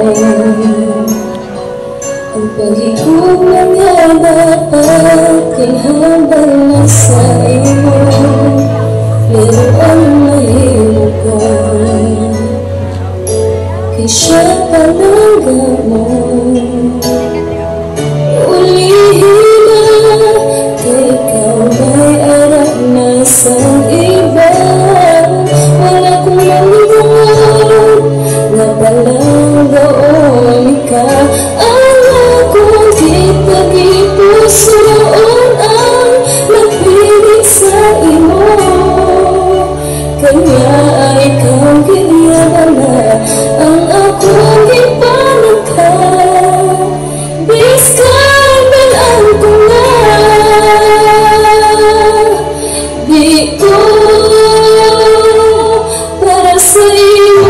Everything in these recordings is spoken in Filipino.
Ang pag-ikot na nga dapat kinahambal na sa iyo, pero ang mahimo ko kay siya palangga mo. Ulihin na kay ikaw may arap na sa iba. Wala kong maliwanag na palang doon ikaw. Puso noon ang napilit sa imo, kanya ay ikaw giniyabala ang akong ipanagka. Biskandalan ko nga, di ko para sa iyo.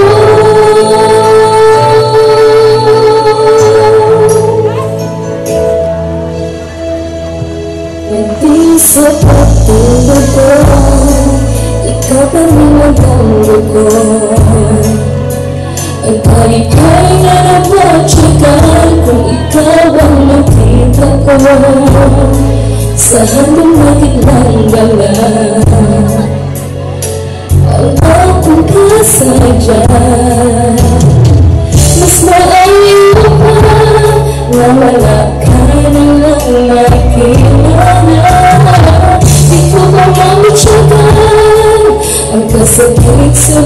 Sa pagtulog ko, ikaw pa rin ang tango ko. Ang kalikay na napatsikan kung ikaw ang nakita ko. Sa handong nakitlang gala, ang akong kasadya. Mas maayo pa na wala ka na lang nakilala. Di ko ba mamitsyagan ang kasakit sa